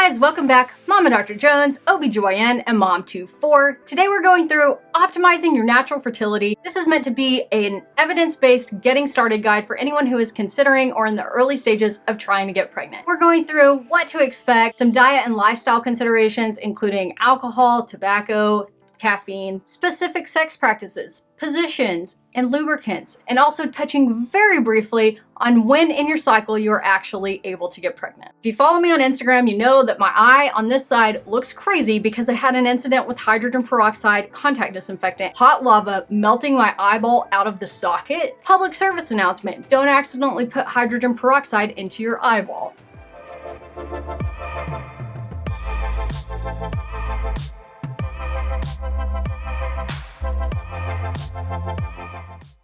guys, welcome back. Mama Dr. Jones, OBGYN, and Mom to 4. Today we're going through optimizing your natural fertility. This is meant to be an evidence-based getting started guide for anyone who is considering or in the early stages of trying to get pregnant. We're going through what to expect, some diet and lifestyle considerations, including alcohol, tobacco, caffeine, specific sex practices, positions, and lubricants, and also touching very briefly on when in your cycle you're actually able to get pregnant. If you follow me on Instagram, you know that my eye on this side looks crazy because I had an incident with hydrogen peroxide contact disinfectant, hot lava melting my eyeball out of the socket. Public service announcement, don't accidentally put hydrogen peroxide into your eyeball.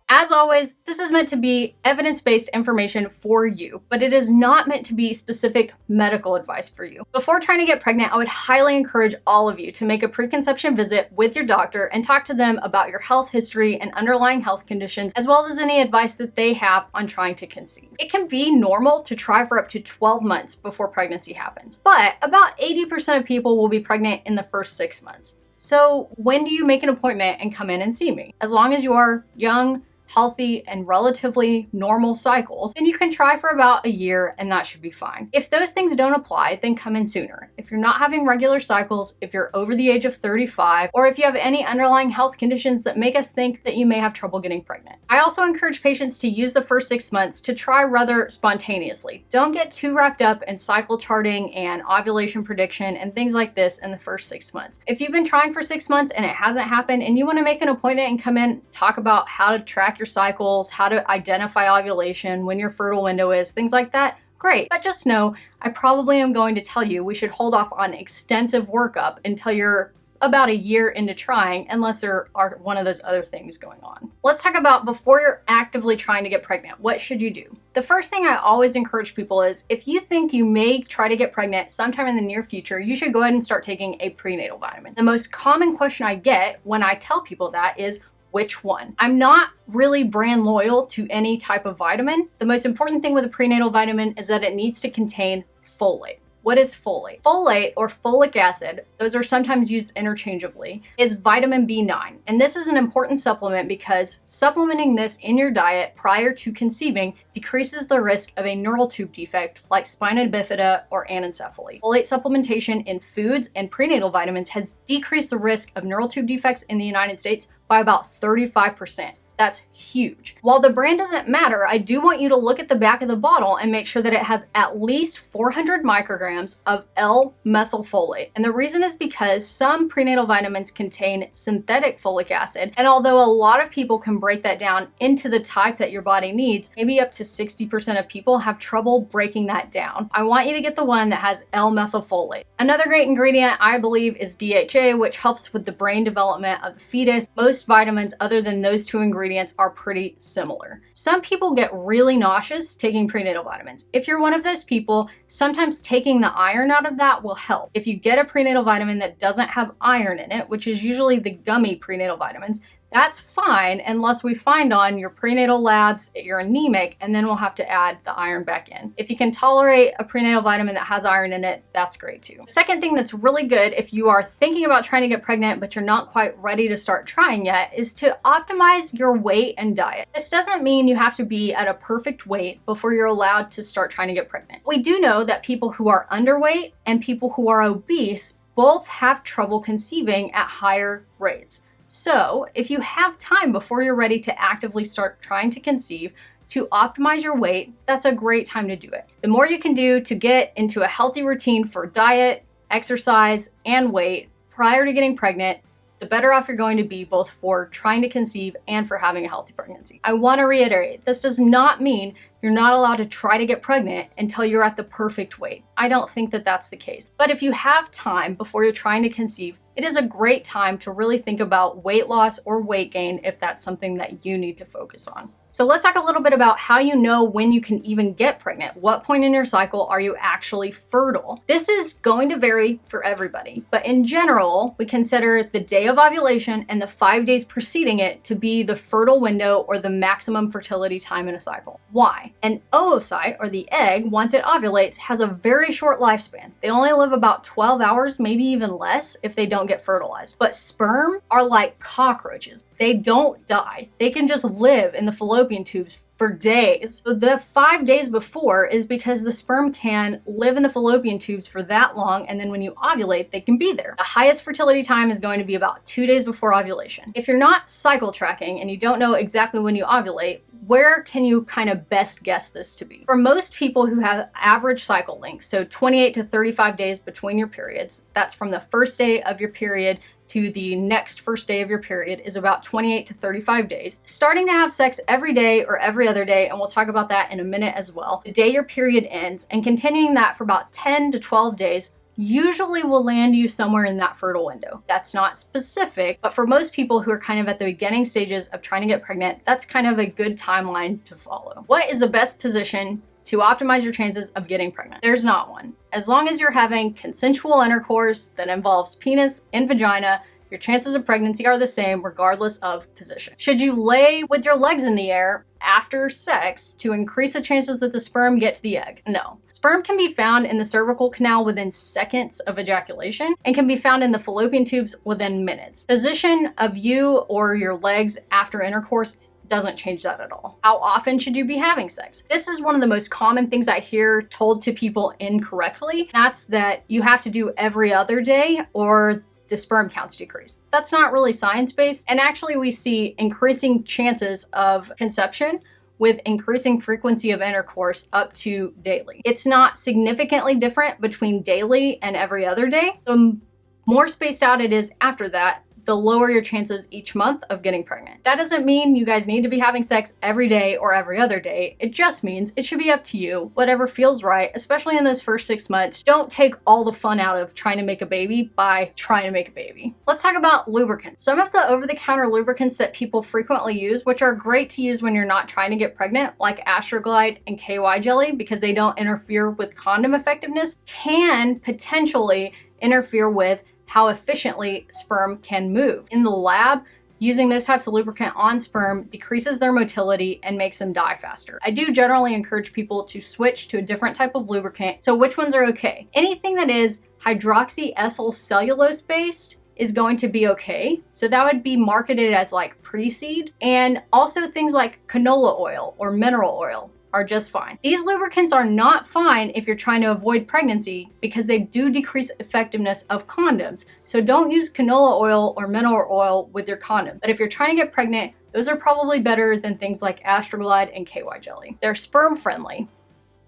As always, this is meant to be evidence-based information for you, but it is not meant to be specific medical advice for you. Before trying to get pregnant, I would highly encourage all of you to make a preconception visit with your doctor and talk to them about your health history and underlying health conditions, as well as any advice that they have on trying to conceive. It can be normal to try for up to 12 months before pregnancy happens, but about 80% of people will be pregnant in the first 6 months. So when do you make an appointment and come in and see me? As long as you are young, healthy, and relatively normal cycles, then you can try for about a year and that should be fine. If those things don't apply, then come in sooner. If you're not having regular cycles, if you're over the age of 35, or if you have any underlying health conditions that make us think that you may have trouble getting pregnant. I also encourage patients to use the first 6 months to try rather spontaneously. Don't get too wrapped up in cycle charting and ovulation prediction and things like this in the first 6 months. If you've been trying for 6 months and it hasn't happened and you want to make an appointment and come in, talk about how to track your cycles, how to identify ovulation, when your fertile window is, things like that, great. But just know, I probably am going to tell you we should hold off on extensive workup until you're about a year into trying, unless there are one of those other things going on. Let's talk about before you're actively trying to get pregnant, what should you do? The first thing I always encourage people is if you think you may try to get pregnant sometime in the near future, you should go ahead and start taking a prenatal vitamin. The most common question I get when I tell people that is, which one? I'm not really brand loyal to any type of vitamin. The most important thing with a prenatal vitamin is that it needs to contain folate. What is folate? Folate, or folic acid, those are sometimes used interchangeably, is vitamin B9. And this is an important supplement because supplementing this in your diet prior to conceiving decreases the risk of a neural tube defect like spina bifida or anencephaly. Folate supplementation in foods and prenatal vitamins has decreased the risk of neural tube defects in the United States by about 35%. That's huge. While the brand doesn't matter, I do want you to look at the back of the bottle and make sure that it has at least 400 micrograms of L-methylfolate. And the reason is because some prenatal vitamins contain synthetic folic acid. And although a lot of people can break that down into the type that your body needs, maybe up to 60% of people have trouble breaking that down. I want you to get the one that has L-methylfolate. Another great ingredient, I believe, is DHA, which helps with the brain development of the fetus. Most vitamins other than those two ingredients are pretty similar. Some people get really nauseous taking prenatal vitamins. If you're one of those people, sometimes taking the iron out of that will help. If you get a prenatal vitamin that doesn't have iron in it, which is usually the gummy prenatal vitamins, that's fine unless we find on your prenatal labs you're anemic, and then we'll have to add the iron back in. If you can tolerate a prenatal vitamin that has iron in it, that's great too. Second thing that's really good if you are thinking about trying to get pregnant but you're not quite ready to start trying yet is to optimize your weight and diet. This doesn't mean you have to be at a perfect weight before you're allowed to start trying to get pregnant. We do know that people who are underweight and people who are obese both have trouble conceiving at higher rates. So if you have time before you're ready to actively start trying to conceive to optimize your weight, that's a great time to do it. The more you can do to get into a healthy routine for diet, exercise, and weight prior to getting pregnant, the better off you're going to be both for trying to conceive and for having a healthy pregnancy. I want to reiterate, this does not mean you're not allowed to try to get pregnant until you're at the perfect weight. I don't think that that's the case. But if you have time before you're trying to conceive, it is a great time to really think about weight loss or weight gain if that's something that you need to focus on. So let's talk a little bit about how you know when you can even get pregnant. What point in your cycle are you actually fertile? This is going to vary for everybody, but in general, we consider the day of ovulation and the 5 days preceding it to be the fertile window or the maximum fertility time in a cycle. Why? die. An oocyte, or the egg, once it ovulates, has a very short lifespan. They only live about 12 hours, maybe even less, if they don't get fertilized. But sperm are like cockroaches. They don't die. They can just live in the fallopian tubes for days. So the 5 days before is because the sperm can live in the fallopian tubes for that long, and then when you ovulate, they can be there. The highest fertility time is going to be about 2 days before ovulation. If you're not cycle tracking and you don't know exactly when you ovulate, where can you kind of best guess this to be? For most people who have average cycle lengths, so 28 to 35 days between your periods, that's from the first day of your period to the next first day of your period, is about 28 to 35 days. Starting to have sex every day or every other day, and we'll talk about that in a minute as well, the day your period ends, and continuing that for about 10 to 12 days usually will land you somewhere in that fertile window. That's not specific, but for most people who are kind of at the beginning stages of trying to get pregnant, that's kind of a good timeline to follow. What is the best position to optimize your chances of getting pregnant? There's not one. As long as you're having consensual intercourse that involves penis and vagina, your chances of pregnancy are the same regardless of position. Should you lay with your legs in the air after sex to increase the chances that the sperm get to the egg? No. Sperm can be found in the cervical canal within seconds of ejaculation and can be found in the fallopian tubes within minutes. Position of you or your legs after intercourse doesn't change that at all. How often should you be having sex? This is one of the most common things I hear told to people incorrectly. That's that you have to do every other day or the sperm counts decrease. That's not really science-based, and actually we see increasing chances of conception with increasing frequency of intercourse up to daily. It's not significantly different between daily and every other day. The more spaced out it is after that, the lower your chances each month of getting pregnant. That doesn't mean you guys need to be having sex every day or every other day. It just means it should be up to you, whatever feels right, especially in those first 6 months. Don't take all the fun out of trying to make a baby by trying to make a baby. Let's talk about lubricants. Some of the over-the-counter lubricants that people frequently use, which are great to use when you're not trying to get pregnant, like Astroglide and KY jelly, because they don't interfere with condom effectiveness, can potentially interfere with how efficiently sperm can move. In the lab, using those types of lubricant on sperm decreases their motility and makes them die faster. I do generally encourage people to switch to a different type of lubricant. So which ones are okay? Anything that is hydroxyethyl cellulose based is going to be okay. So that would be marketed as like pre-seed. And also things like canola oil or mineral oil are just fine. These lubricants are not fine if you're trying to avoid pregnancy because they do decrease effectiveness of condoms. So don't use canola oil or mineral oil with your condom. But if you're trying to get pregnant, those are probably better than things like Astroglide and KY jelly. They're sperm friendly.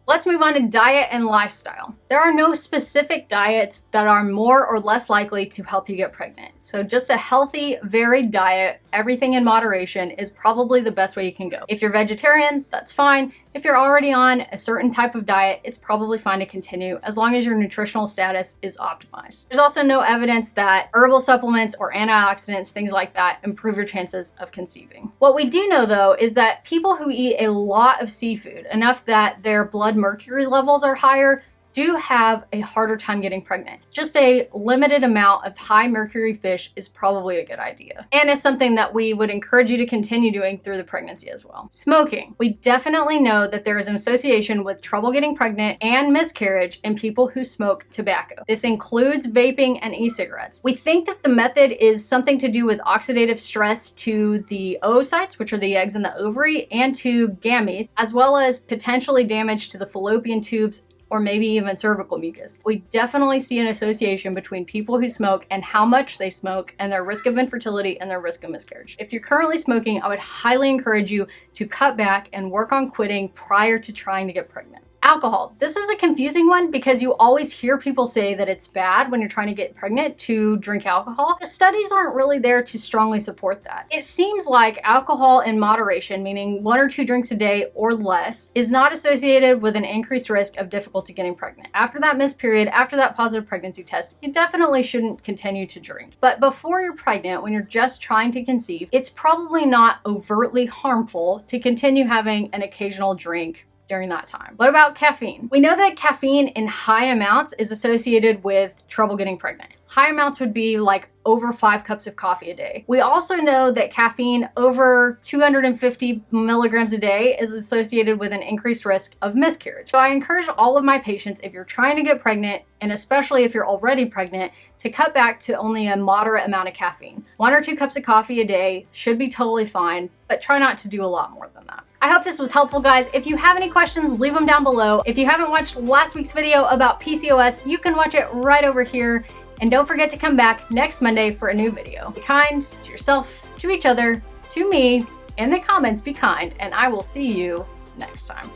Let's move on to diet and lifestyle. There are no specific diets that are more or less likely to help you get pregnant. So just a healthy, varied diet, everything in moderation, is probably the best way you can go. If you're vegetarian, that's fine. If you're already on a certain type of diet, it's probably fine to continue as long as your nutritional status is optimized. There's also no evidence that herbal supplements or antioxidants, things like that, improve your chances of conceiving. What we do know though is that people who eat a lot of seafood, enough that their blood mercury levels are higher, do have a harder time getting pregnant. Just a limited amount of high mercury fish is probably a good idea. And it's something that we would encourage you to continue doing through the pregnancy as well. Smoking. We definitely know that there is an association with trouble getting pregnant and miscarriage in people who smoke tobacco. This includes vaping and e-cigarettes. We think that the method is something to do with oxidative stress to the oocytes, which are the eggs in the ovary, and to gametes, as well as potentially damage to the fallopian tubes or maybe even cervical mucus. We definitely see an association between people who smoke and how much they smoke and their risk of infertility and their risk of miscarriage. If you're currently smoking, I would highly encourage you to cut back and work on quitting prior to trying to get pregnant. Alcohol. This is a confusing one because you always hear people say that it's bad when you're trying to get pregnant to drink alcohol. The studies aren't really there to strongly support that. It seems like alcohol in moderation, meaning 1 or 2 drinks a day or less, is not associated with an increased risk of difficulty getting pregnant. After that missed period, after that positive pregnancy test, you definitely shouldn't continue to drink. But before you're pregnant, when you're just trying to conceive, it's probably not overtly harmful to continue having an occasional drink during that time. What about caffeine? We know that caffeine in high amounts is associated with trouble getting pregnant. High amounts would be like over 5 cups of coffee a day. We also know that caffeine over 250 milligrams a day is associated with an increased risk of miscarriage. So I encourage all of my patients, if you're trying to get pregnant, and especially if you're already pregnant, to cut back to only a moderate amount of caffeine. 1 or 2 cups of coffee a day should be totally fine, but try not to do a lot more than that. I hope this was helpful, guys. If you have any questions, leave them down below. If you haven't watched last week's video about PCOS, you can watch it right over here. And don't forget to come back next Monday for a new video. Be kind to yourself, to each other, to me. In the comments, be kind, and I will see you next time.